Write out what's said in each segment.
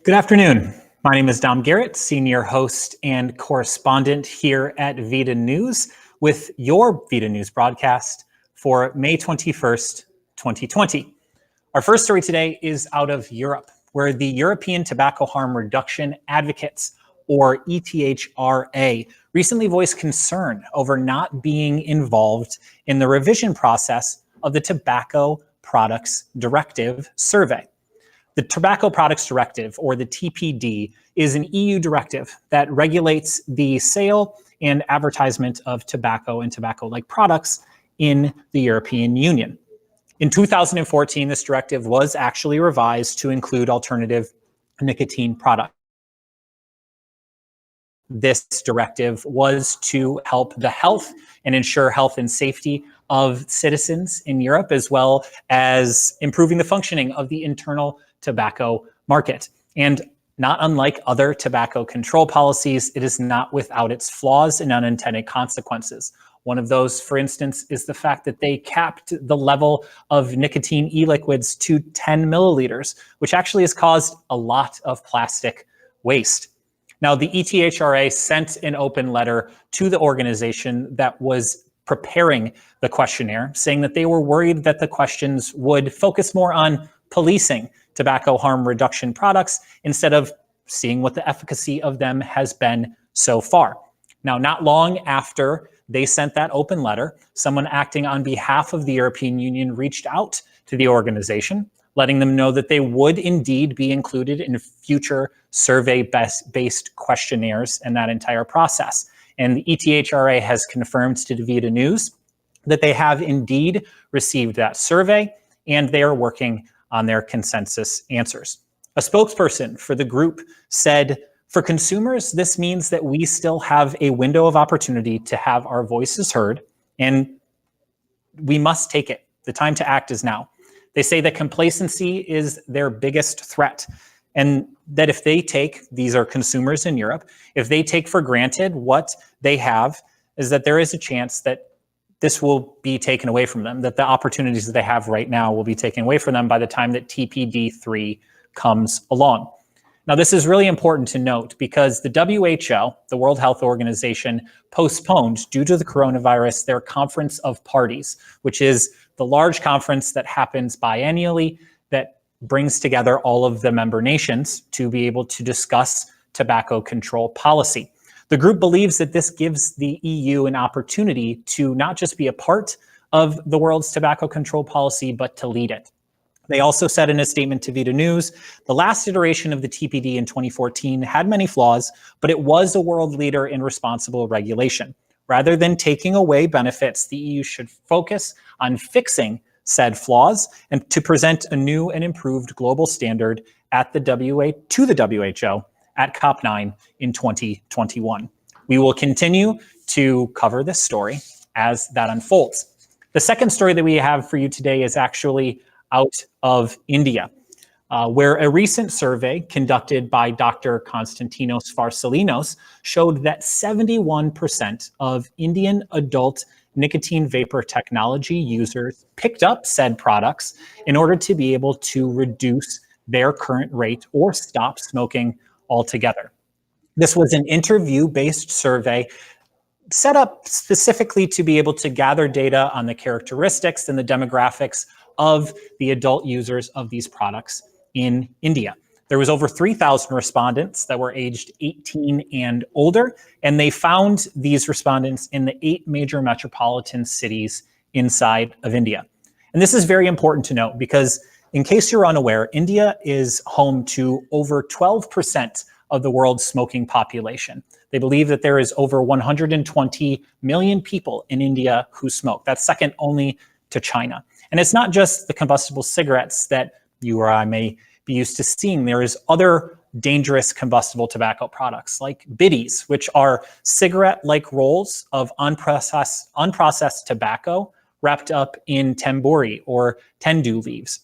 Good afternoon. My name is Dom Garrett, senior host and correspondent here at VIDA News with your VIDA News broadcast for May 21st, 2020. Our first story today is out of Europe, where the European Tobacco Harm Reduction Advocates, or ETHRA, recently voiced concern over not being involved in the revision process of the Tobacco Products Directive survey. The Tobacco Products Directive, or the TPD, is an EU directive that regulates the sale and advertisement of tobacco and tobacco-like products in the European Union. In 2014, this directive was actually revised to include alternative nicotine products. This directive was to help the health and ensure health and safety of citizens in Europe, as well as improving the functioning of the internal tobacco market. And not unlike other tobacco control policies, it is not without its flaws and unintended consequences. One of those, for instance, is the fact that they capped the level of nicotine e-liquids to 10 milliliters, which actually has caused a lot of plastic waste. Now, the ETHRA sent an open letter to the organization that was preparing the questionnaire, saying that they were worried that the questions would focus more on policing tobacco harm reduction products instead of seeing what the efficacy of them has been so far. Now, not long after they sent that open letter, someone acting on behalf of the European Union reached out to the organization, letting them know that they would indeed be included in future survey-based questionnaires and that entire process. And the ETHRA has confirmed to VIDA News that they have indeed received that survey and they are working on their consensus answers. A spokesperson for the group said, "For consumers, this means that we still have a window of opportunity to have our voices heard, and we must take it. The time to act is now." They say that complacency is their biggest threat, and that if they take, these are consumers in Europe, if they take for granted what they have, is that there is a chance that this will be taken away from them, that the opportunities that they have right now will be taken away from them by the time that TPD3 comes along. Now, this is really important to note because the WHO, the World Health Organization, postponed, due to the coronavirus, their Conference of Parties, which is the large conference that happens biennially that brings together all of the member nations to be able to discuss tobacco control policy. The group believes that this gives the EU an opportunity to not just be a part of the world's tobacco control policy, but to lead it. They also said in a statement to VIDA News, the last iteration of the TPD in 2014 had many flaws, but it was a world leader in responsible regulation. Rather than taking away benefits, the EU should focus on fixing said flaws and to present a new and improved global standard at the to the WHO at COP9 in 2021. We will continue to cover this story as that unfolds. The second story that we have for you today is actually out of India, where a recent survey conducted by Dr. Konstantinos Varsalinos showed that 71% of Indian adult nicotine vapor technology users picked up said products in order to be able to reduce their current rate or stop smoking altogether. This was an interview-based survey set up specifically to be able to gather data on the characteristics and the demographics of the adult users of these products in India. There was over 3,000 respondents that were aged 18 and older, and they found these respondents in the 8 major metropolitan cities inside of India. And this is very important to note because in case you're unaware, India is home to over 12% of the world's smoking population. They believe that there is over 120 million people in India who smoke. That's second only to China. And it's not just the combustible cigarettes that you or I may be used to seeing. There is other dangerous combustible tobacco products like biddies, which are cigarette-like rolls of unprocessed tobacco wrapped up in tamburi or tendu leaves.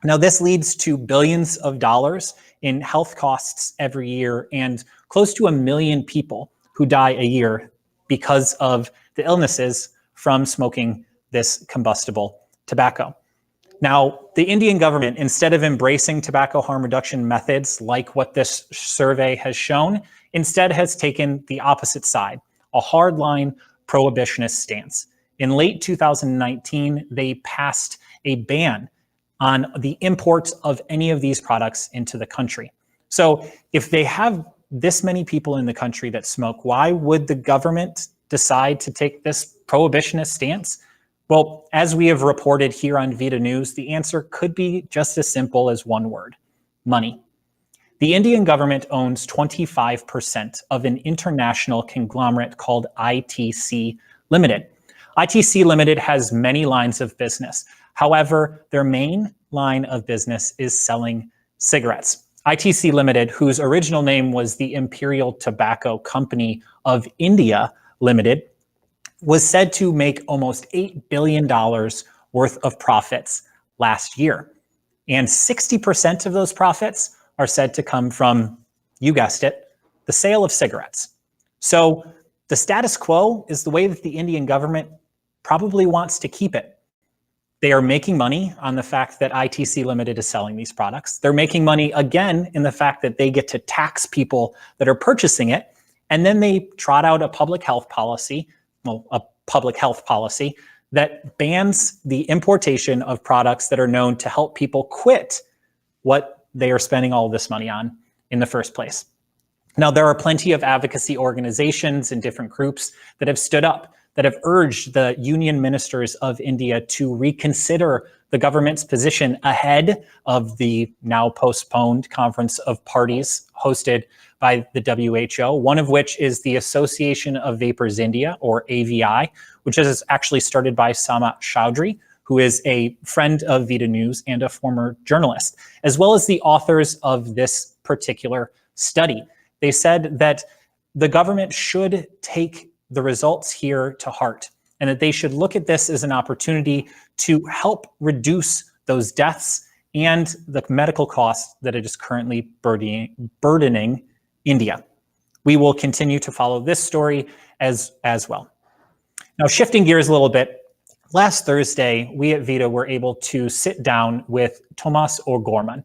Now, this leads to billions of dollars in health costs every year and close to 1 million people who die a year because of the illnesses from smoking this combustible tobacco. Now, the Indian government, instead of embracing tobacco harm reduction methods like what this survey has shown, instead has taken the opposite side, a hardline prohibitionist stance. In late 2019, they passed a ban on the imports of any of these products into the country. So if they have this many people in the country that smoke, why would the government decide to take this prohibitionist stance? Well, as we have reported here on VIDA News, the answer could be just as simple as one word: money. The Indian government owns 25% of an international conglomerate called ITC Limited. ITC Limited has many lines of business. However, their main line of business is selling cigarettes. ITC Limited, whose original name was the Imperial Tobacco Company of India Limited, was said to make almost $8 billion worth of profits last year. And 60% of those profits are said to come from, you guessed it, the sale of cigarettes. So the status quo is the way that the Indian government probably wants to keep it. They are making money on the fact that ITC Limited is selling these products. They're making money again in the fact that they get to tax people that are purchasing it. And then they trot out a public health policy, that bans the importation of products that are known to help people quit what they are spending all of this money on in the first place. Now, there are plenty of advocacy organizations and different groups that have stood up, that have urged the union ministers of India to reconsider the government's position ahead of the now postponed Conference of Parties hosted by the WHO, one of which is the Association of Vapors India, or AVI, which is actually started by Sama Chaudhry, who is a friend of VIDA News and a former journalist, as well as the authors of this particular study. They said that the government should take the results here to heart, and that they should look at this as an opportunity to help reduce those deaths and the medical costs that it is currently burdening India. We will continue to follow this story as well. Now, shifting gears a little bit, last Thursday, we at VIDA were able to sit down with Tomas O'Gorman.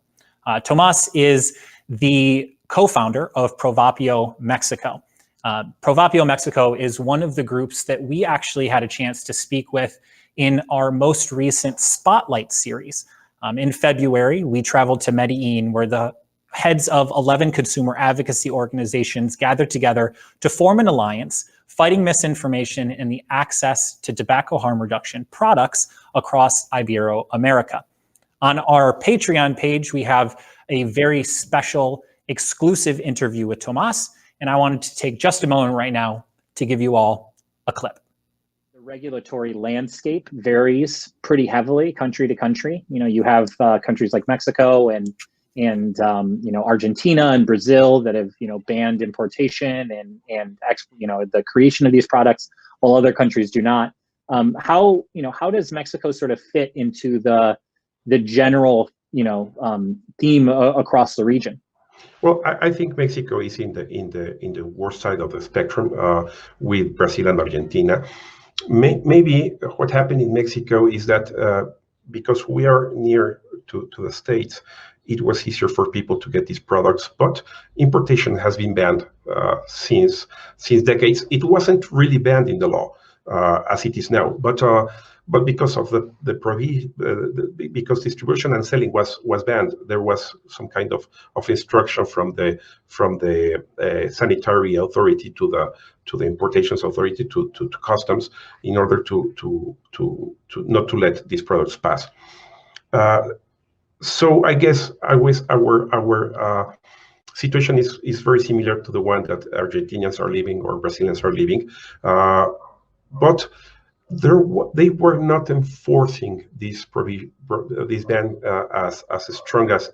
Tomas is the co-founder of Provapio Mexico. Provapio Mexico is one of the groups that we actually had a chance to speak with in our most recent Spotlight series. In February, we traveled to Medellin, where the heads of 11 consumer advocacy organizations gathered together to form an alliance fighting misinformation and the access to tobacco harm reduction products across Ibero-America. On our Patreon page, we have a very special exclusive interview with Tomas, and I wanted to take just a moment right now to give you all a clip. The regulatory landscape varies pretty heavily country to country. You have countries like Mexico and Argentina and Brazil that have banned importation and the creation of these products, while other countries do not. How does Mexico sort of fit into the general theme across the region? Well, I think Mexico is in the worst side of the spectrum with Brazil and Argentina. Maybe what happened in Mexico is that because we are near to the States, it was easier for people to get these products. But importation has been banned since decades. It wasn't really banned in the law as it is now, but because of because distribution and selling was banned, there was some kind of instruction from the sanitary authority to the importations authority to customs in order to not to let these products pass. So I guess our situation is very similar to the one that Argentinians are living or Brazilians are living, but they were not enforcing this ban as strong as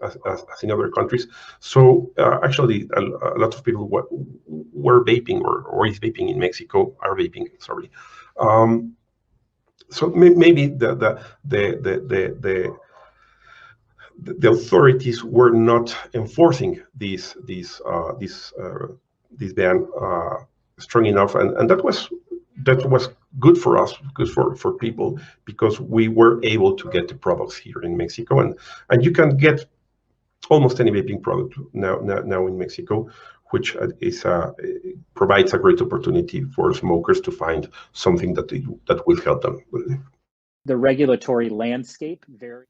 in other countries. So actually, a lot of people were vaping or is vaping in Mexico are vaping. Sorry. So maybe the authorities were not enforcing this ban strong enough, and that was good for us, good for people, because we were able to get the products here in Mexico, and you can get almost any vaping product now in Mexico, which provides a great opportunity for smokers to find something that will help them. The regulatory landscape varies.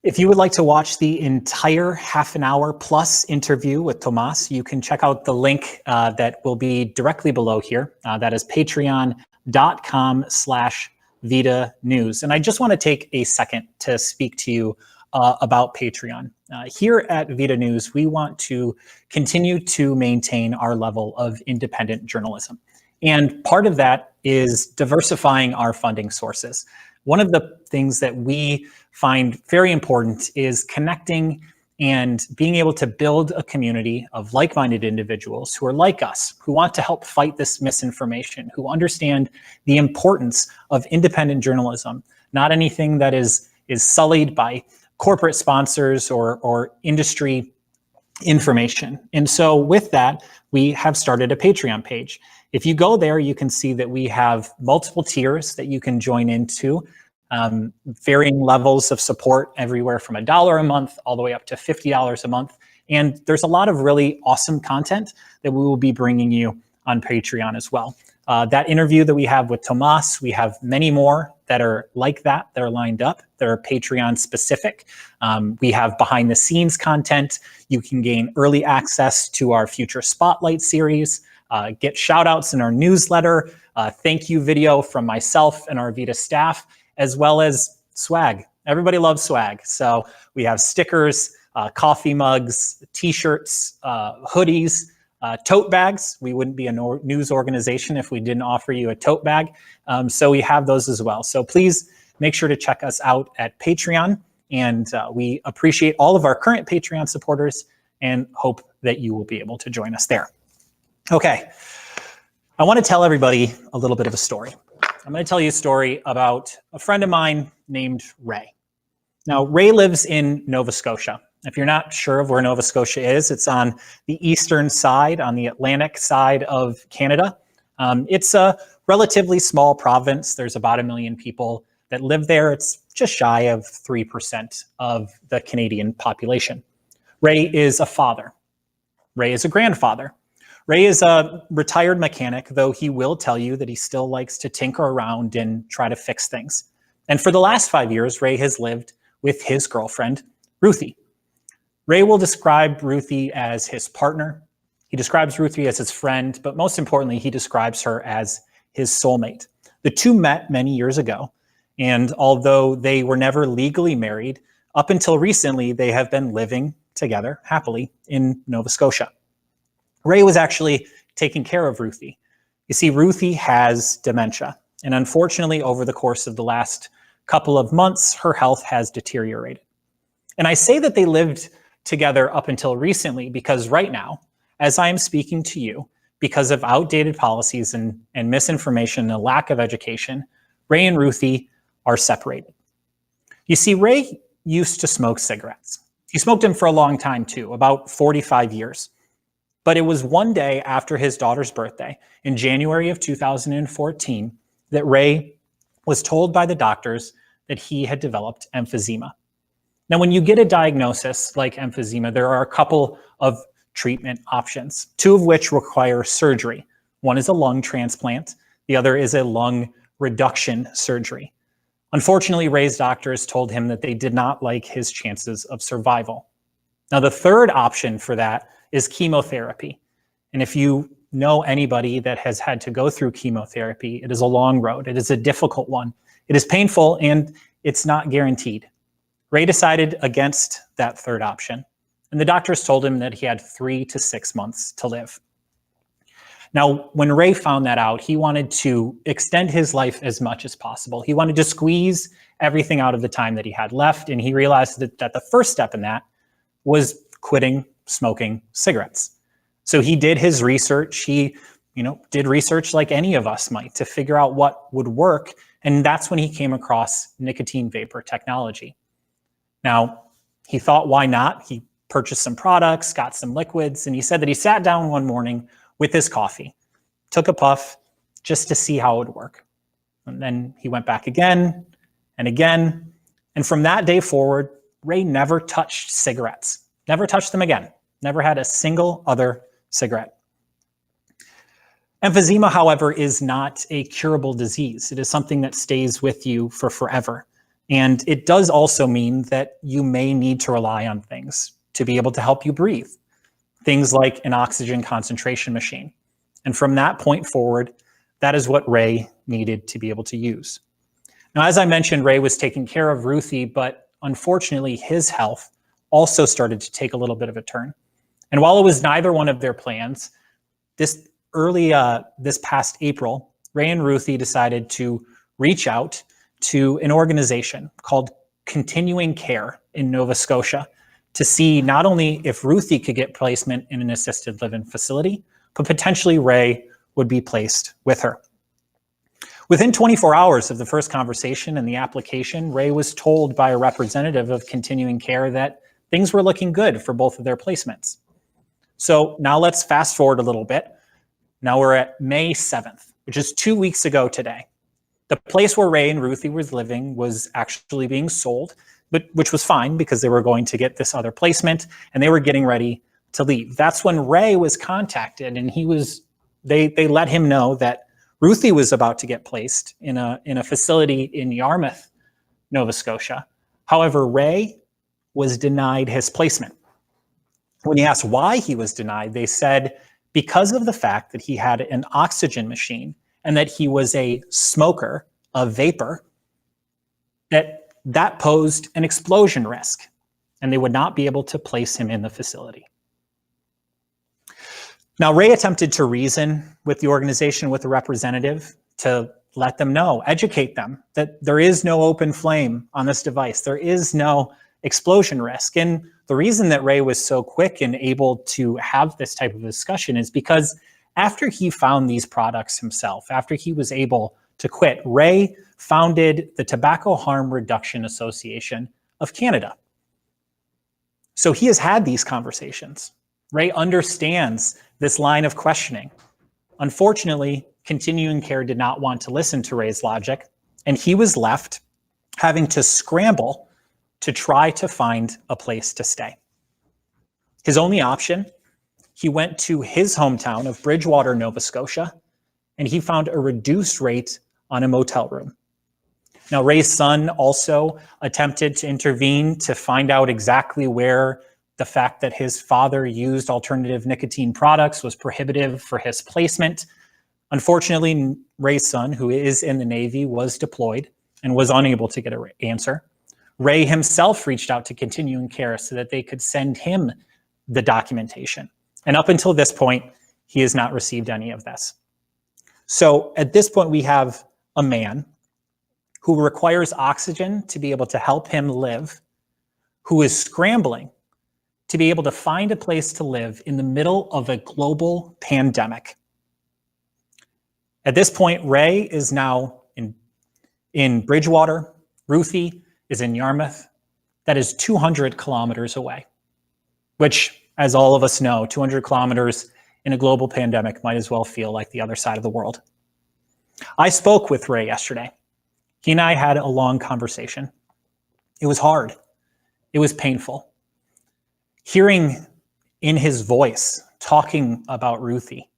If you would like to watch the entire half an hour plus interview with Tomas, you can check out the link that will be directly below here. That is patreon.com/VIDA news. And I just want to take a second to speak to you about Patreon. Here at VIDA News, we want to continue to maintain our level of independent journalism. And part of that is diversifying our funding sources. One of the things that we find very important is connecting and being able to build a community of like-minded individuals who are like us, who want to help fight this misinformation, who understand the importance of independent journalism, not anything that is sullied by corporate sponsors or industry information. And so with that, we have started a Patreon page. If you go there, you can see that we have multiple tiers that you can join into, varying levels of support, everywhere from $1 a month all the way up to $50 a month. And there's a lot of really awesome content that we will be bringing you on Patreon as well. That interview that we have with Tomas, we have many more that are like that are lined up, that are Patreon specific. We have behind the scenes content. You can gain early access to our future Spotlight series, get shout outs in our newsletter, thank you video from myself and our VIDA staff, as well as swag. Everybody loves swag. So we have stickers, coffee mugs, t-shirts, hoodies, tote bags. We wouldn't be a news organization if we didn't offer you a tote bag. So we have those as well. So please make sure to check us out at Patreon. And we appreciate all of our current Patreon supporters and hope that you will be able to join us there. Okay, I want to tell everybody a little bit of a story. I'm going to tell you a story about a friend of mine named Ray. Now, Ray lives in Nova Scotia. If you're not sure of where Nova Scotia is, it's on the eastern side, on the Atlantic side of Canada. It's a relatively small province. There's about 1 million people that live there. It's just shy of 3% of the Canadian population. Ray is a father. Ray is a grandfather. Ray is a retired mechanic, though he will tell you that he still likes to tinker around and try to fix things. And for the last 5 years, Ray has lived with his girlfriend, Ruthie. Ray will describe Ruthie as his partner. He describes Ruthie as his friend, but most importantly, he describes her as his soulmate. The two met many years ago, and although they were never legally married, up until recently, they have been living together happily in Nova Scotia. Ray was actually taking care of Ruthie. You see, Ruthie has dementia, and unfortunately, over the course of the last couple of months, her health has deteriorated. And I say that they lived together up until recently because right now, as I am speaking to you, because of outdated policies and misinformation and a lack of education, Ray and Ruthie are separated. You see, Ray used to smoke cigarettes. He smoked them for a long time too, about 45 years. But it was one day after his daughter's birthday, in January of 2014, that Ray was told by the doctors that he had developed emphysema. Now, when you get a diagnosis like emphysema, there are a couple of treatment options, two of which require surgery. One is a lung transplant. The other is a lung reduction surgery. Unfortunately, Ray's doctors told him that they did not like his chances of survival. Now, the third option for that is chemotherapy. And if you know anybody that has had to go through chemotherapy, it is a long road. It is a difficult one. It is painful and it's not guaranteed. Ray decided against that third option, and the doctors told him that he had 3 to 6 months to live. Now, when Ray found that out, he wanted to extend his life as much as possible. He wanted to squeeze everything out of the time that he had left, and he realized that the first step in that was quitting smoking cigarettes. So he did his research. He, did research like any of us might to figure out what would work, and that's when he came across nicotine vapor technology. Now, he thought, why not? He purchased some products, got some liquids, and he said that he sat down one morning with his coffee, took a puff, just to see how it would work. And then he went back again and again. And from that day forward, Ray never touched cigarettes, never touched them again, never had a single other cigarette. Emphysema, however, is not a curable disease. It is something that stays with you for forever. And it does also mean that you may need to rely on things to be able to help you breathe. Things like an oxygen concentration machine. And from that point forward, that is what Ray needed to be able to use. Now, as I mentioned, Ray was taking care of Ruthie, but unfortunately his health also started to take a little bit of a turn. And while it was neither one of their plans, this past April, Ray and Ruthie decided to reach out to an organization called Continuing Care in Nova Scotia to see not only if Ruthie could get placement in an assisted living facility, but potentially Ray would be placed with her. Within 24 hours of the first conversation and the application, Ray was told by a representative of Continuing Care that things were looking good for both of their placements. So now let's fast forward a little bit. Now we're at May 7th, which is 2 weeks ago today. The place where Ray and Ruthie was living was actually being sold, which was fine because they were going to get this other placement and they were getting ready to leave. That's when Ray was contacted, and they let him know that Ruthie was about to get placed in a facility in Yarmouth, Nova Scotia. However, Ray was denied his placement. When he asked why he was denied, they said because of the fact that he had an oxygen machine and that he was a smoker, a vapor, that posed an explosion risk, and they would not be able to place him in the facility. Now, Ray attempted to reason with the organization, with the representative, to let them know, educate them that there is no open flame on this device. There is no explosion risk. And the reason that Ray was so quick and able to have this type of discussion is because after he found these products himself, after he was able to quit, Ray founded the Tobacco Harm Reduction Association of Canada. So he has had these conversations. Ray understands this line of questioning. Unfortunately, Continuing Care did not want to listen to Ray's logic, and he was left having to scramble to try to find a place to stay. His only option, he went to his hometown of Bridgewater, Nova Scotia, and he found a reduced rate on a motel room. Now, Ray's son also attempted to intervene to find out exactly where the fact that his father used alternative nicotine products was prohibitive for his placement. Unfortunately, Ray's son, who is in the Navy, was deployed and was unable to get an answer. Ray himself reached out to Continuing Care so that they could send him the documentation. And up until this point, he has not received any of this. So at this point, we have a man who requires oxygen to be able to help him live, who is scrambling to be able to find a place to live in the middle of a global pandemic. At this point, Ray is now in Bridgewater. Ruthie is in Yarmouth. That is 200 kilometers away, which, as all of us know, 200 kilometers in a global pandemic might as well feel like the other side of the world. I spoke with Ray yesterday. He and I had a long conversation. It was hard. It was painful. Hearing in his voice, talking about Ruthie,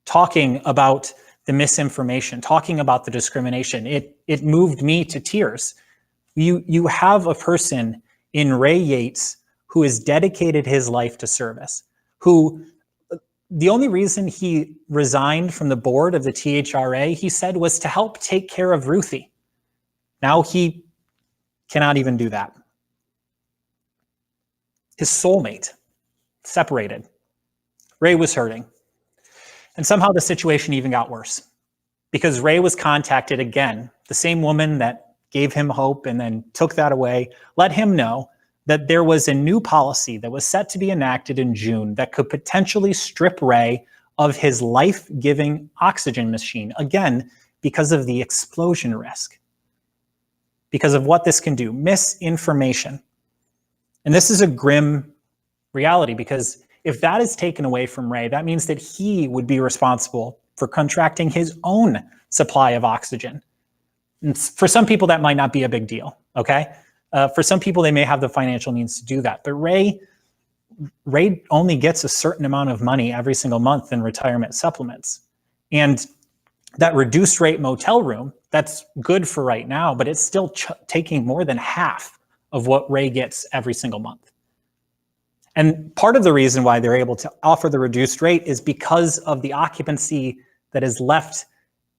talking about the misinformation, talking about the discrimination, it moved me to tears. You have a person in Ray Yeates who has dedicated his life to service, who the only reason he resigned from the board of the THRA, he said, was to help take care of Ruthie. Now he cannot even do that. His soulmate separated. Ray was hurting. And somehow the situation even got worse because Ray was contacted again. The same woman that gave him hope and then took that away, let him know that there was a new policy that was set to be enacted in June that could potentially strip Ray of his life-giving oxygen machine, again, because of the explosion risk, because of what this can do, misinformation. And this is a grim reality because if that is taken away from Ray, that means that he would be responsible for contracting his own supply of oxygen. And for some people, that might not be a big deal, okay? For some people, they may have the financial means to do that. But Ray only gets a certain amount of money every single month in retirement supplements. And that reduced rate motel room, that's good for right now, but it's still taking more than half of what Ray gets every single month. And part of the reason why they're able to offer the reduced rate is because of the occupancy that is left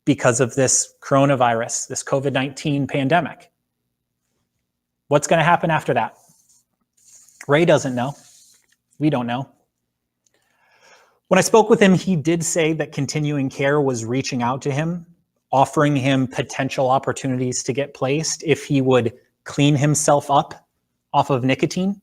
because of this coronavirus, this COVID-19 pandemic. What's going to happen after that? Ray doesn't know. We don't know. When I spoke with him, he did say that continuing care was reaching out to him, offering him potential opportunities to get placed if he would clean himself up off of nicotine.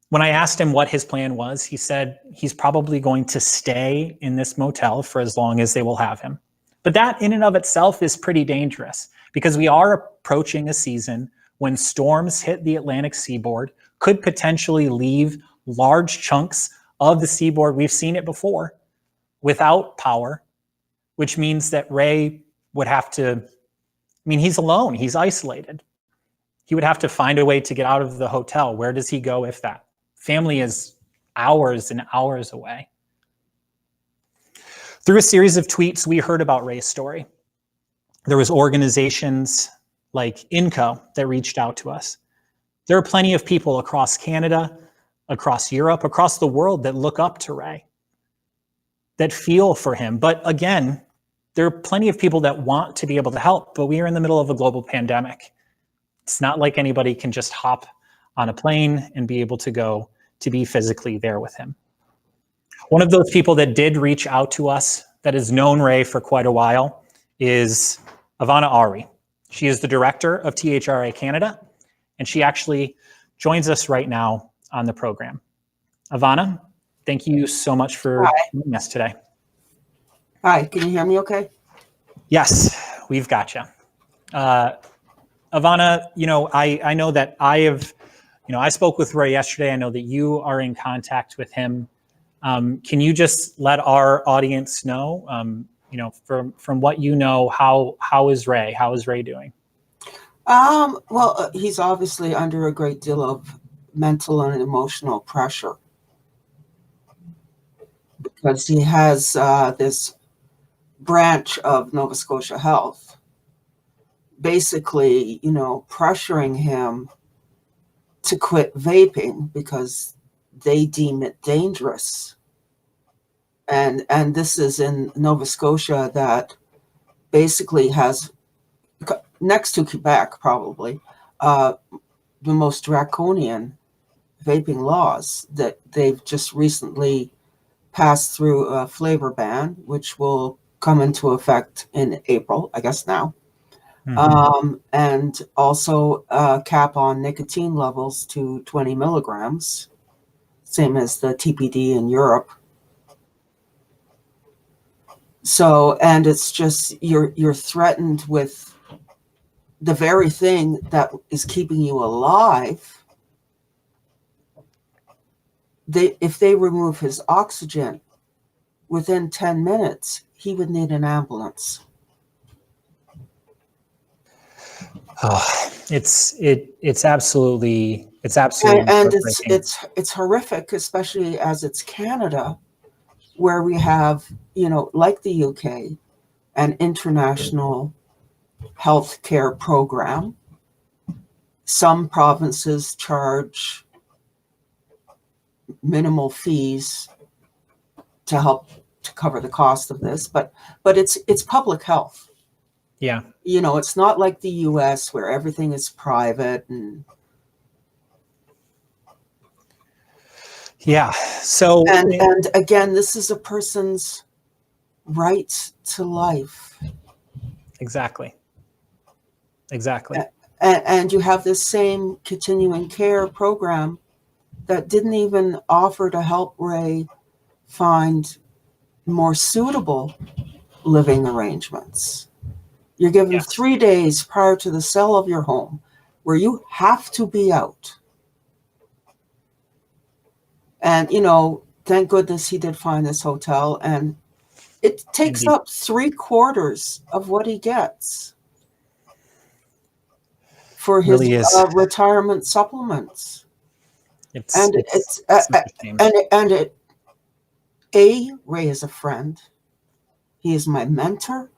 When I asked him what his plan was, he said he's probably going to stay in this motel for as long as they will have him. But that in and of itself is pretty dangerous because we are approaching a season when storms hit the Atlantic seaboard, could potentially leave large chunks of the seaboard, we've seen it before, without power, which means that Ray would have to, he's alone, he's isolated. He would have to find a way to get out of the hotel. Where does he go if that? Family is hours and hours away. Through a series of tweets, we heard about Ray's story. There was organizations like INCO that reached out to us. There are plenty of people across Canada, across Europe, across the world that look up to Ray, that feel for him. But again, there are plenty of people that want to be able to help, but we are in the middle of a global pandemic. It's not like anybody can just hop on a plane and be able to go to be physically there with him. One of those people that did reach out to us that has known Ray for quite a while is Ivanna Awrey. She is the director of THRA Canada, and she actually joins us right now on the program. Ivanna, thank you so much for joining us today. Hi, can you hear me okay? Yes, we've got you. Ivanna, I know that I spoke with Ray yesterday. I know that you are in contact with him. Can you just let our audience know, from what you know, how is Ray? How is Ray doing? Well, he's obviously under a great deal of mental and emotional pressure because he has this branch of Nova Scotia Health basically, pressuring him to quit vaping because they deem it dangerous. And this is in Nova Scotia that basically has, next to Quebec probably, the most draconian vaping laws that they've just recently passed through a flavor ban, which will come into effect in April, I guess now. Mm-hmm. And also a cap on nicotine levels to 20 milligrams, same as the TPD in Europe. So, and it's just, you're threatened with the very thing that is keeping you alive. If they remove his oxygen, within 10 minutes, he would need an ambulance. Oh, it's absolutely and it's horrific, especially as it's Canada, where we have, like the UK, an international healthcare program. Some provinces charge minimal fees to help to cover the cost of this, but it's public health. Yeah. It's not like the US where everything is private and yeah. So and again, this is a person's right to life. Exactly. And you have this same continuing care program that didn't even offer to help Ray find more suitable living arrangements. You're given 3 days prior to the sale of your home where you have to be out. And, thank goodness he did find this hotel. And it takes Indeed. up 3/4 of what he gets for his Really is. retirement supplements. It's And it's it's such a shame. Ray is a friend. He is my mentor.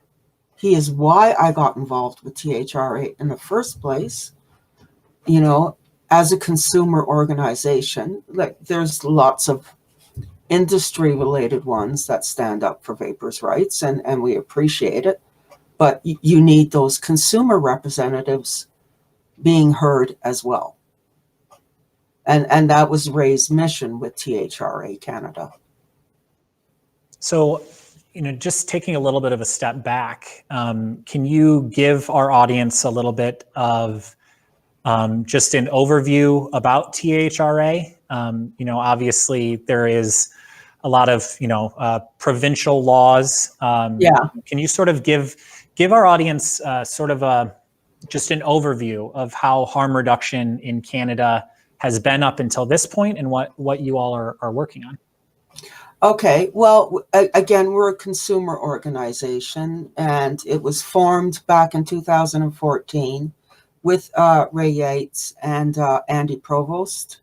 He is why I got involved with THRA in the first place. You know, as a consumer organization, like there's lots of industry related ones that stand up for vapors' rights, and we appreciate it. But you need those consumer representatives being heard as well. And that was Ray's mission with THRA Canada. So, just taking a little bit of a step back, can you give our audience a little bit of just an overview about THRA? Obviously there is a lot of, provincial laws. Yeah. Can you sort of give our audience sort of just an overview of how harm reduction in Canada has been up until this point and what you all are working on? Okay, well, again, we're a consumer organization, and it was formed back in 2014 with Ray Yeates and Andy Provost.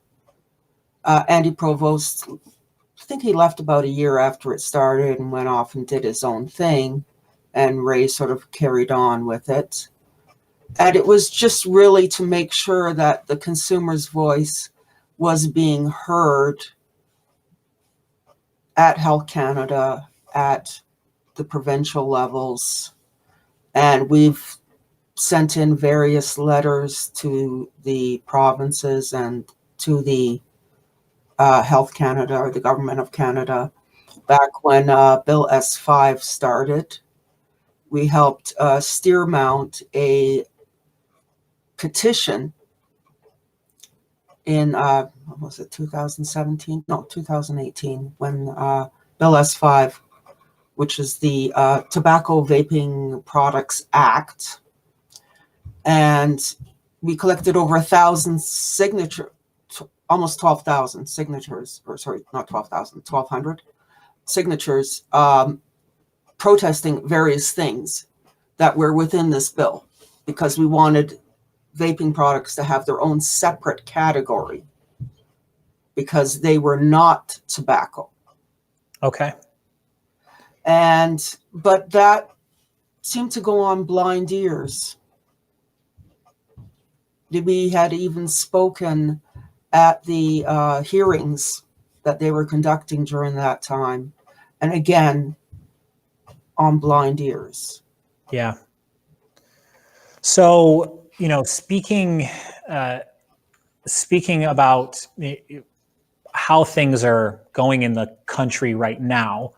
Andy Provost, I think he left about a year after it started and went off and did his own thing, and Ray sort of carried on with it. And it was just really to make sure that the consumer's voice was being heard at Health Canada, at the provincial levels. And we've sent in various letters to the provinces and to the Health Canada, or the Government of Canada. Back when Bill S5 started, we helped steer mount a petition in, what was it, 2017? No, 2018, when Bill S5, which is the Tobacco Vaping Products Act, and we collected over 1,000 signatures, almost 12,000 signatures, or sorry, not 12,000, 1,200 signatures, protesting various things that were within this bill, because we wanted vaping products to have their own separate category because they were not tobacco. Okay. But that seemed to go on blind ears. We had even spoken at the hearings that they were conducting during that time, and again, on blind ears. Yeah. So, speaking about how things are going in the country right now,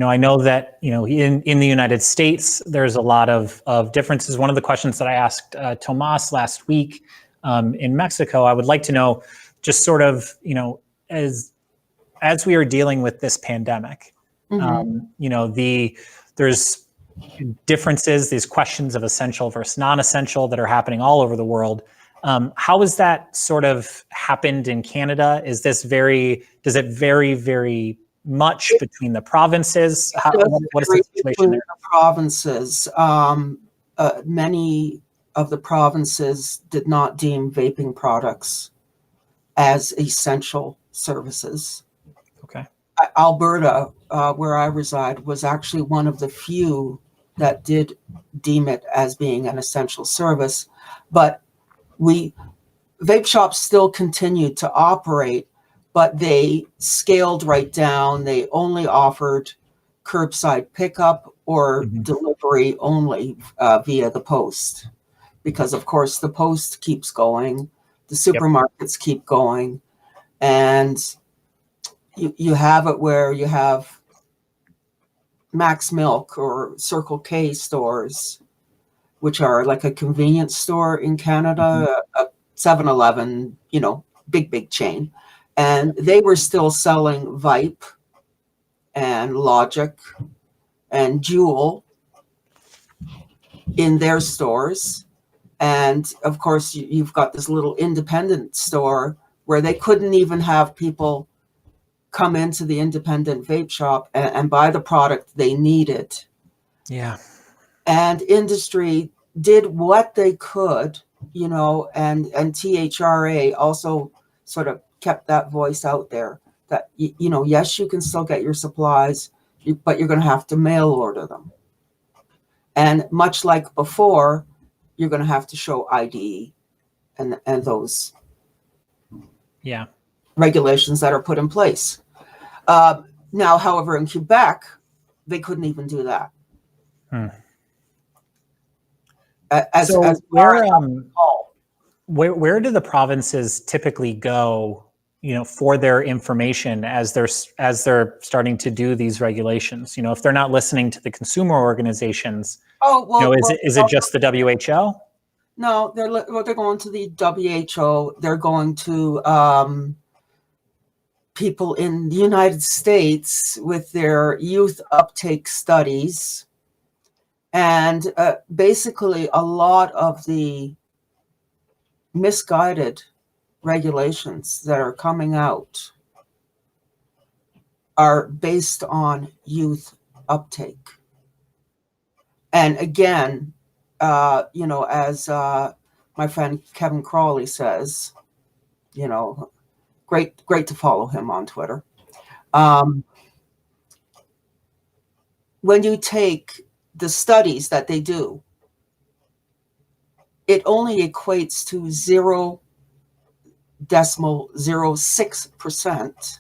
I know that, in the United States, there's a lot of differences. One of the questions that I asked Tomas last week in Mexico, I would like to know just sort of, as we are dealing with this pandemic, there's differences, these questions of essential versus non-essential that are happening all over the world. How has that sort of happened in Canada? Does it vary very much between the provinces? What is the situation there? The provinces, many of the provinces did not deem vaping products as essential services. Okay. Alberta, where I reside, was actually one of the few that did deem it as being an essential service, but vape shops still continued to operate, but they scaled right down. They only offered curbside pickup or delivery only via the post, because of course the post keeps going, the supermarkets keep going, and you have it where you have Max Milk or Circle K stores, which are like a convenience store in Canada, a 7-Eleven, big chain. And they were still selling Vipe and Logic and Juul in their stores. And of course, you've got this little independent store where they couldn't even have people come into the independent vape shop and buy the product they needed. Yeah. And industry did what they could, and THRA also sort of kept that voice out there that, yes, you can still get your supplies, but you're going to have to mail order them. And much like before, you're going to have to show ID and those regulations that are put in place. Now, however, in Quebec, they couldn't even do that. Where do the provinces typically go, for their information as they're starting to do these regulations? If they're not listening to the consumer organizations, is it just the WHO? No, they're going to the WHO. They're going to people in the United States with their youth uptake studies. And basically, a lot of the misguided regulations that are coming out are based on youth uptake. And again, as my friend Kevin Crawley says, great to follow him on Twitter. When you take the studies that they do, it only equates to 0.06%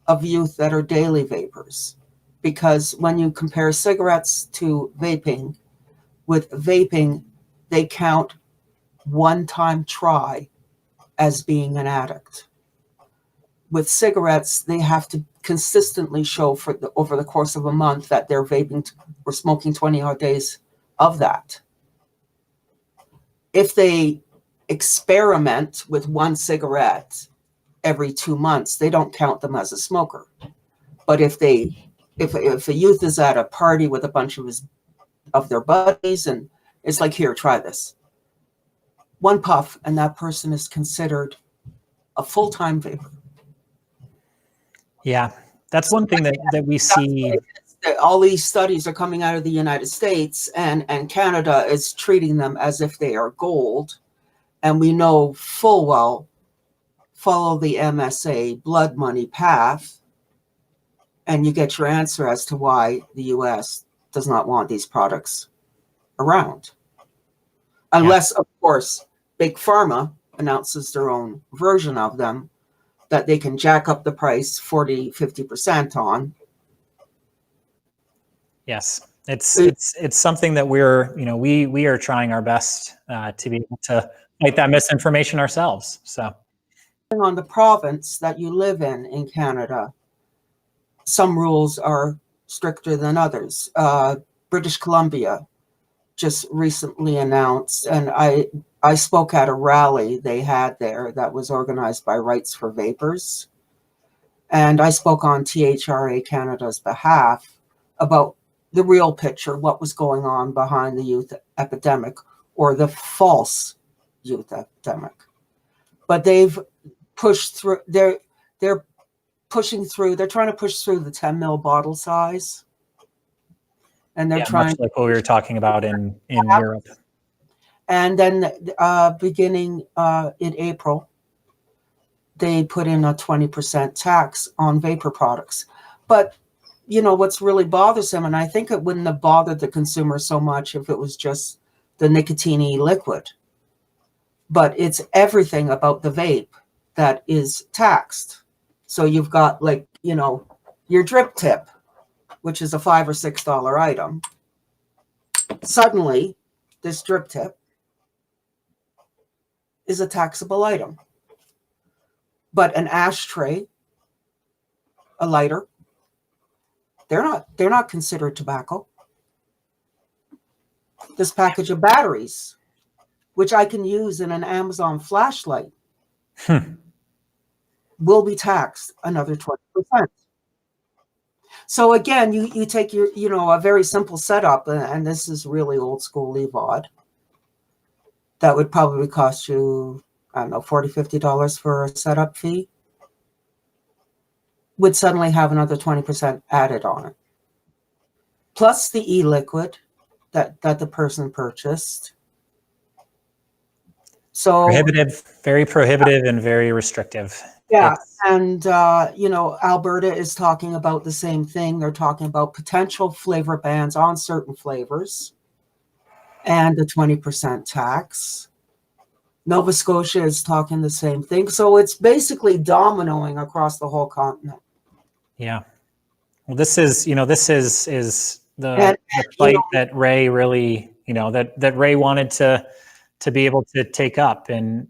of youth that are daily vapors. Because when you compare cigarettes to vaping, with vaping, they count one-time try as being an addict. With cigarettes, they have to consistently show over the course of a month that they're vaping or smoking 20 odd days of that. If they experiment with one cigarette every 2 months, they don't count them as a smoker. But if a youth is at a party with a bunch of their buddies and it's like, here, try this. One puff and that person is considered a full-time vapor. Yeah, that's one thing that we see. All these studies are coming out of the United States, and Canada is treating them as if they are gold. And we know full well, follow the MSA blood money path, and you get your answer as to why the US does not want these products around. Unless, of course, Big Pharma announces their own version of them that they can jack up the price 40-50% on. Yes, it's something that we are trying our best to be able to fight that misinformation ourselves. So, on the province that you live in Canada, some rules are stricter than others. British Columbia just recently announced, and I spoke at a rally they had there that was organized by Rights for Vapors. And I spoke on THRA Canada's behalf about the real picture, what was going on behind the youth epidemic or the false youth epidemic. But they've pushed through, they're pushing through, they're trying to push through the 10 mil bottle size. And they're trying, much like what we were talking about in Europe. And then beginning in April, they put in a 20% tax on vapor products. But what's really bothersome, and I think it wouldn't have bothered the consumer so much if it was just the nicotine liquid, but it's everything about the vape that is taxed. So you've got your drip tip, which is a $5 or $6 item. Suddenly, this drip tip is a taxable item. But an ashtray, a lighter, they're not considered tobacco. This package of batteries, which I can use in an Amazon flashlight, will be taxed another 20%. So again, you take your, a very simple setup, and this is really old school EVOD. That would probably cost you, I don't know, $40, $50 for a setup fee. would suddenly have another 20% added on it, plus the e-liquid that the person purchased. So Prohibitive, very prohibitive and very restrictive. yeah, It's, and you know, Alberta is talking about the same thing. They're talking about potential flavor bans on certain flavors and a 20% tax. Nova Scotia is talking the same thing. So it's basically dominoing across the whole continent. yeah. Well, this is, is And the you fight know, that Ray really, that Ray wanted to be able to take up, and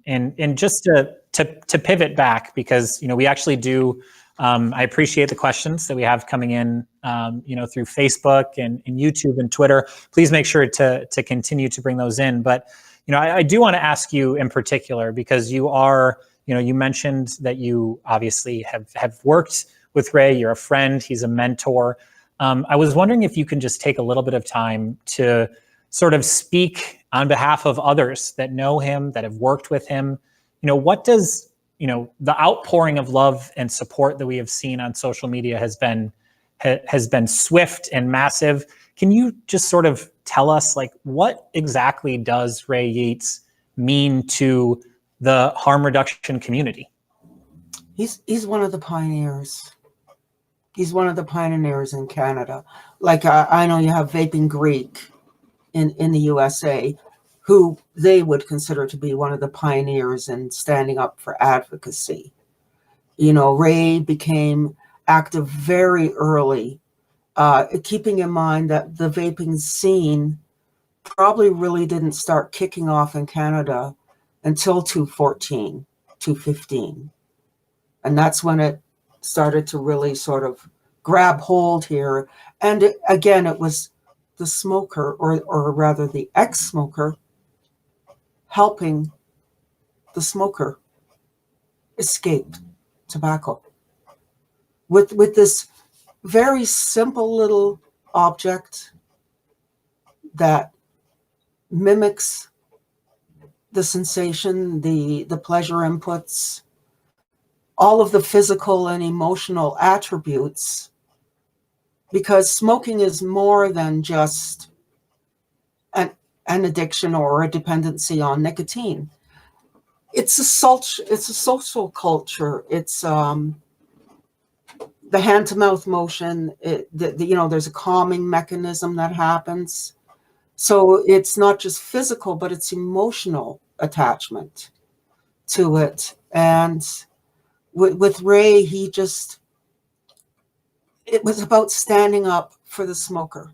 just to pivot back, because we actually do. I appreciate the questions that we have coming in, through Facebook and YouTube and Twitter. Please make sure to continue to bring those in. But I do want to ask you in particular, because you are, you mentioned that you obviously have worked with Ray. You're a friend. He's a mentor. I was wondering if you can just take a little bit of time to sort of speak on behalf of others that know him, that have worked with him. What does, the outpouring of love and support that we have seen on social media has been swift and massive. Can you just sort of tell us, like, what exactly does Ray Yeates mean to the harm reduction community? he's one of the pioneers. He's one of the pioneers in Canada. Like I know you have Vaping Greek in the USA, who they would consider to be one of the pioneers in standing up for advocacy. Ray became active very early, keeping in mind that the vaping scene probably really didn't start kicking off in Canada until 2014, 2015. And that's when it started to really sort of grab hold here. And again, it was the smoker, or rather the ex-smoker, helping the smoker escape tobacco with this very simple little object that mimics the sensation, the pleasure inputs, all of the physical and emotional attributes, because smoking is more than just an addiction or a dependency on nicotine. It's a social culture. It's the hand to mouth motion. There's a calming mechanism that happens. So it's not just physical, but it's emotional attachment to it. And with Ray, it was about standing up for the smoker.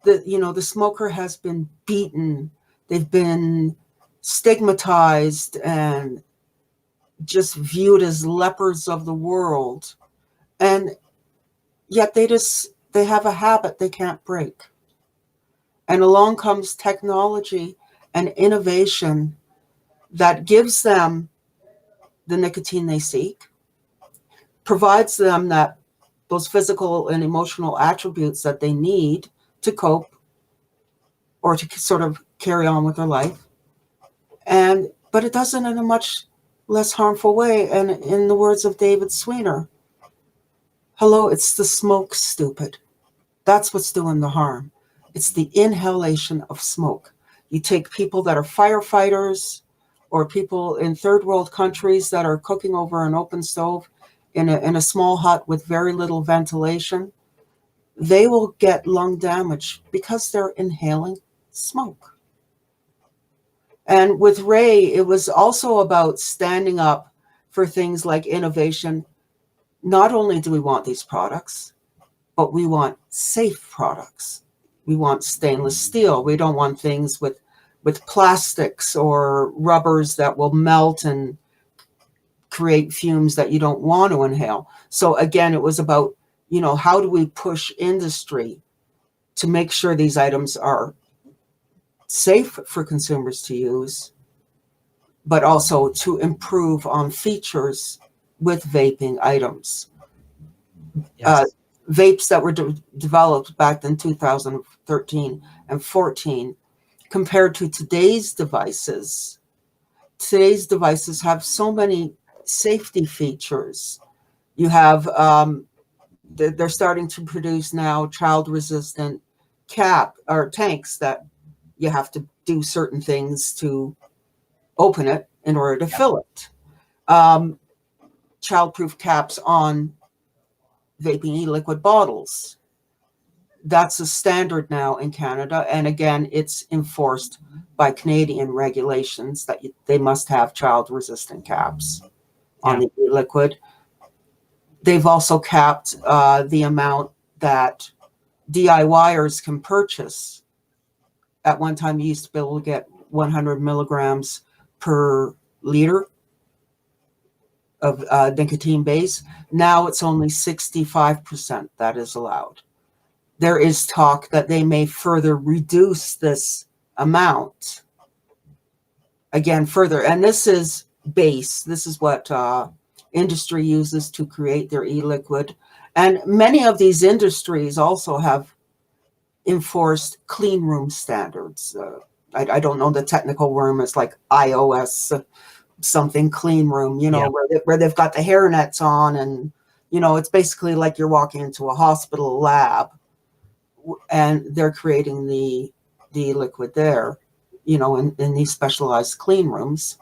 The smoker has been beaten. They've been stigmatized and just viewed as lepers of the world. And yet they have a habit they can't break. And along comes technology and innovation that gives them the nicotine they seek, provides them those physical and emotional attributes that they need to cope or to sort of carry on with their life. But it does it in a much less harmful way. And in the words of David Sweener, hello, it's the smoke, stupid. That's what's doing the harm. It's the inhalation of smoke. You take people that are firefighters or people in third world countries that are cooking over an open stove in a small hut with very little ventilation. They will get lung damage because they're inhaling smoke. And with Ray, it was also about standing up for things like innovation. Not only do we want these products, but we want safe products. We want stainless steel. We don't want things with plastics or rubbers that will melt and create fumes that you don't want to inhale. So again, it was about, how do we push industry to make sure these items are safe for consumers to use, but also to improve on features with vaping items. Yes. Vapes that were developed back in 2013 and 14 compared to today's devices have so many safety features You have, they're starting to produce now child-resistant tanks that you have to do certain things to open it in order to fill it. Child-proof caps on vaping e-liquid bottles. That's a standard now in Canada. And again, it's enforced by Canadian regulations that they must have child-resistant caps on the e-liquid. They've also capped the amount that DIYers can purchase. At one time, you used to be able to get 100 milligrams per liter of nicotine base. Now it's only 65% that is allowed. There is talk that they may further reduce this amount again further. And this is base. This is what industry uses to create their e-liquid. And many of these industries also have enforced clean room standards. I don't know the technical term. It's like iOS something clean room, you know, where they've got the hair nets on, and, you know, it's basically like you're walking into a hospital lab, and they're creating the liquid there, you know, in these specialized clean rooms.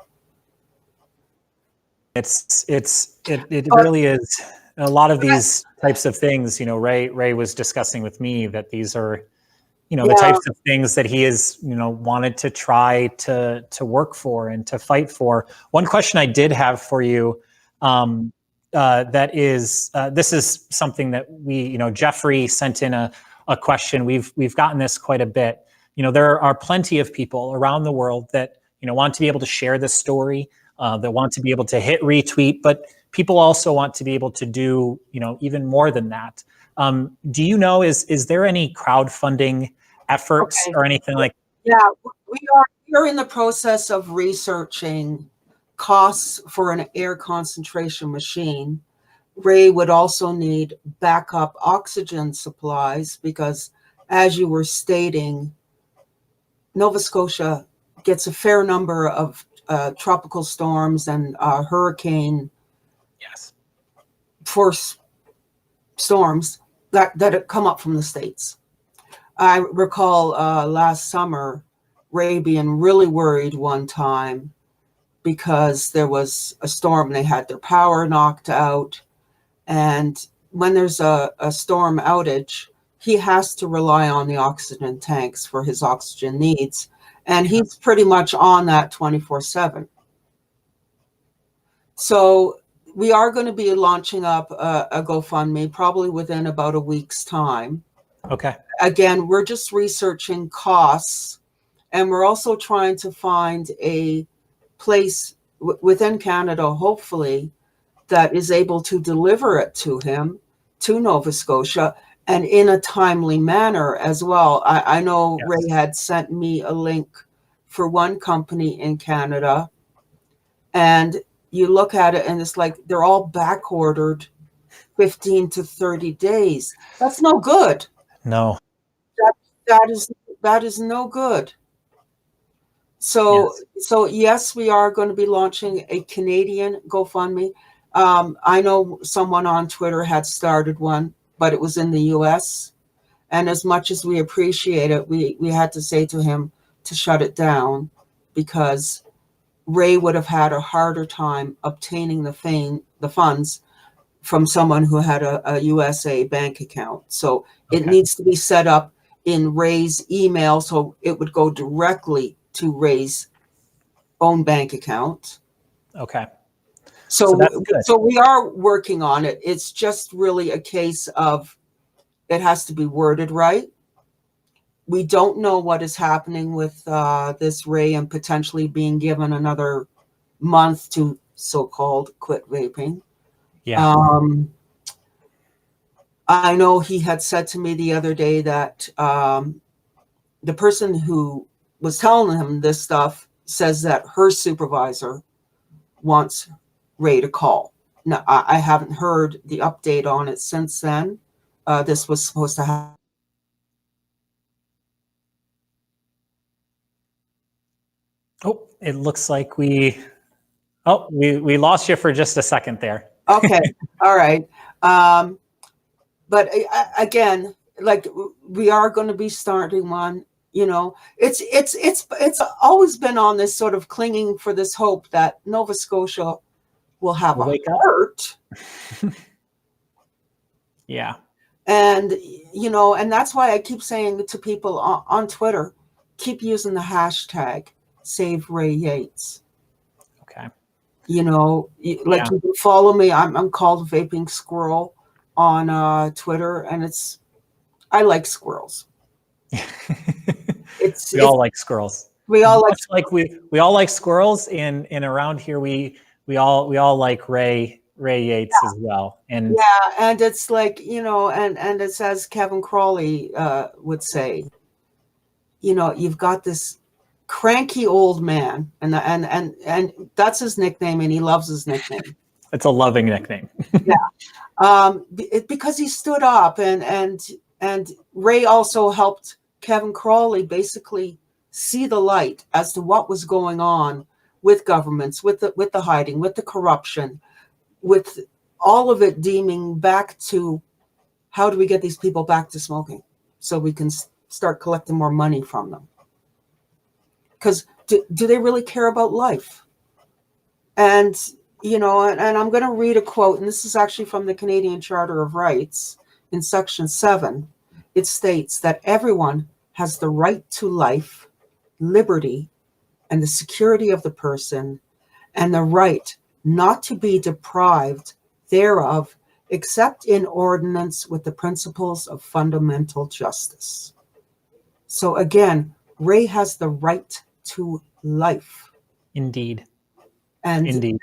It really is a lot of these types of things. You know, Ray was discussing with me that these are, you know, the types of things that he has, you know, wanted to try to work for and to fight for. One question I did have for you, that is, this is something that we, you know, Jeffrey sent in a question. We've gotten this quite a bit. You know, there are plenty of people around the world that, you know, want to be able to share this story, that want to be able to hit retweet, but people also want to be able to do, you know, even more than that. Do you know, is there any crowdfunding efforts or anything like? Yeah, we're in the process of researching costs for an air concentration machine. Ray would also need backup oxygen supplies because, as you were stating, Nova Scotia gets a fair number of tropical storms and hurricane force storms that come up from the States. I recall last summer, Ray being really worried one time because there was a storm. They had their power knocked out. And when there's a storm outage, he has to rely on the oxygen tanks for his oxygen needs. And he's pretty much on that 24/7. So we are going to be launching up a GoFundMe probably within about a week's time. Okay. Again, we're just researching costs, and we're also trying to find a place within Canada, hopefully, that is able to deliver it to him, to Nova Scotia, and in a timely manner as well. I know Ray had sent me a link for one company in Canada, and you look at it and it's like they're all back ordered 15 to 30 days. That's no good. No. That is no good. So yes, we are going to be launching a Canadian GoFundMe. I know someone on Twitter had started one, but it was in the US. And as much as we appreciate it, we had to say to him to shut it down because Ray would have had a harder time obtaining the funds from someone who had a USA bank account. So it needs to be set up in Ray's email, so it would go directly to Ray's own bank account. Okay. So we are working on it. It's just really a case of it has to be worded right. We don't know what is happening with this Ray and potentially being given another month to so-called quit vaping. Yeah. I know he had said to me the other day that the person who was telling him this stuff says that her supervisor wants Ray to call. Now, I haven't heard the update on it since then. This was supposed to happen. Oh, it looks like we lost you for just a second there. Okay. All right. But again, like we are going to be starting one. You know, it's always been on this sort of clinging for this hope that Nova Scotia will have We'll a wake up. heart. Yeah. And, you know, and that's why I keep saying to people on Twitter, keep using the hashtag Save Ray Yeates. Okay. You know, like Yeah. you can follow me. I'm called Vaping Squirrel on Twitter, and I like squirrels. We all like squirrels. We all Much like we all like squirrels, and around here we all like Ray Yeates as well. And yeah, and it's like, you know, and it's as Kevin Crawley would say, you know, you've got this cranky old man, and that's his nickname, and he loves his nickname. it's a loving nickname. Yeah, because he stood up, and Ray also helped Kevin Crawley basically see the light as to what was going on with governments, with the hiding, with the corruption, with all of it deeming back to how do we get these people back to smoking so we can start collecting more money from them. Because do they really care about life? And, you know, and I'm going to read a quote, and this is actually from the Canadian Charter of Rights in Section 7. It states that everyone has the right to life, liberty, and the security of the person, and the right not to be deprived thereof, except in ordinance with the principles of fundamental justice. So again, Ray has the right to life. Indeed. And Indeed.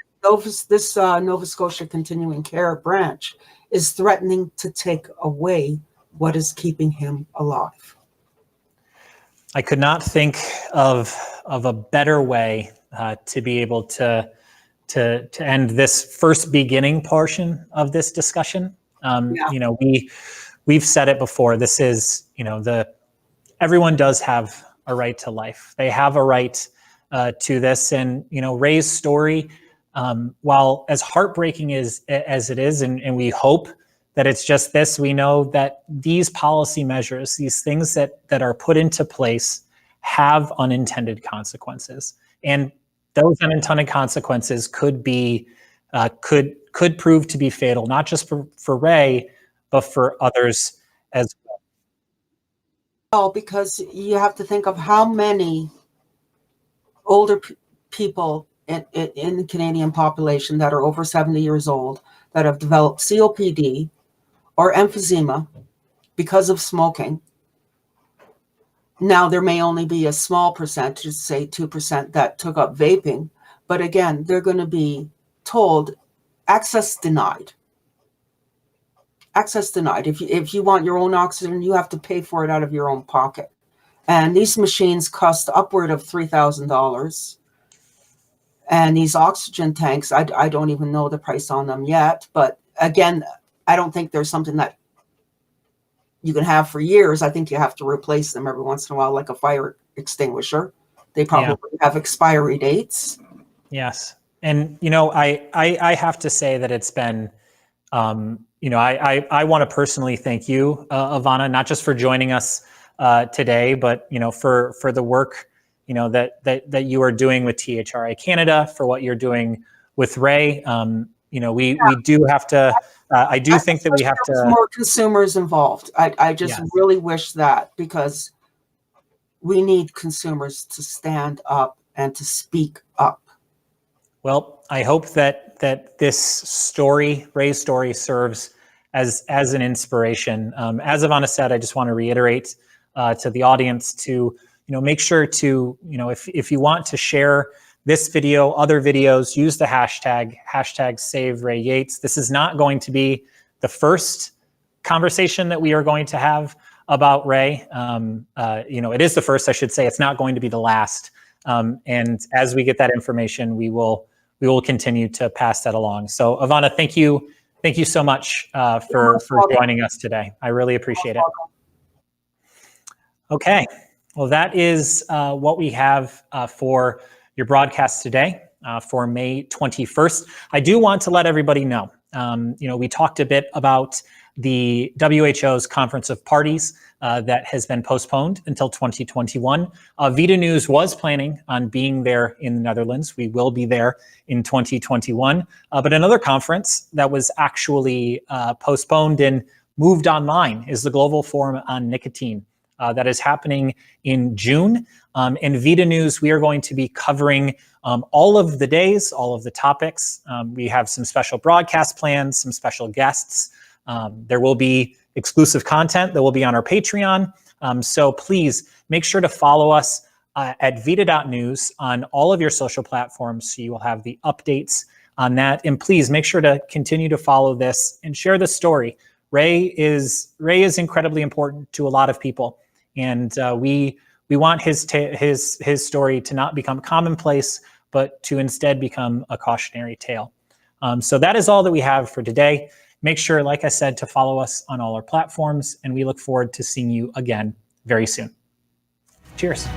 this Nova Scotia Continuing Care branch is threatening to take away what is keeping him alive. I could not think of a better way to be able to end this first beginning portion of this discussion. You know, we've said it before. This is, you know, everyone does have a right to life. They have a right to this, and you know, Ray's story, while as heartbreaking as it is, and we hope that it's just this, we know that these policy measures, these things that are put into place, have unintended consequences, and those unintended consequences could be could prove to be fatal, not just for Ray, but for others as well. Because you have to think of how many older people in the Canadian population that are over 70 years old that have developed COPD or emphysema because of smoking. Now, there may only be a small percentage, say 2%, that took up vaping. But again, they're going to be told access denied. Access denied. If you want your own oxygen, you have to pay for it out of your own pocket. And these machines cost upward of $3,000. And these oxygen tanks, I don't even know the price on them yet. But again, I don't think there's something that you can have for years. I think you have to replace them every once in a while, like a fire extinguisher. They probably have expiry dates. Yes. And, you know, I have to say that it's been, you know, I want to personally thank you, Ivanna, not just for joining us today, but, you know, for the work, you know, that you are doing with THRA Canada, for what you're doing with Ray. You know, we do have to, I do think that we have to. More consumers involved. I just really wish that, because we need consumers to stand up and to speak up. Well, I hope that this story, Ray's story, serves as an inspiration. As Ivanna said, I just want to reiterate to the audience to, you know, make sure to, you know, if you want to share this video, other videos, use the hashtag Save Ray Yeates. This is not going to be the first conversation that we are going to have about Ray. You know, it is the first, I should say. It's not going to be the last. And as we get that information, we will continue to pass that along. So, Ivanna, thank you so much for joining us today. I really appreciate it. Okay, well, that is what we have for your broadcast today for May 21st. I do want to let everybody know We talked a bit about the WHO's Conference of Parties that has been postponed until 2021. VIDA News was planning on being there in the Netherlands. We will be there in 2021. But another conference that was actually postponed and moved online is the Global Forum on Nicotine. That is happening in June. In VIDA News, we are going to be covering all of the days, all of the topics. We have some special broadcast plans, some special guests. There will be exclusive content that will be on our Patreon. So please make sure to follow us at vida.news on all of your social platforms so you will have the updates on that. And please make sure to continue to follow this and share the story. Ray is incredibly important to a lot of people. And we want his story to not become commonplace, but to instead become a cautionary tale. So that is all that we have for today. Make sure, like I said, to follow us on all our platforms, and we look forward to seeing you again very soon. Cheers.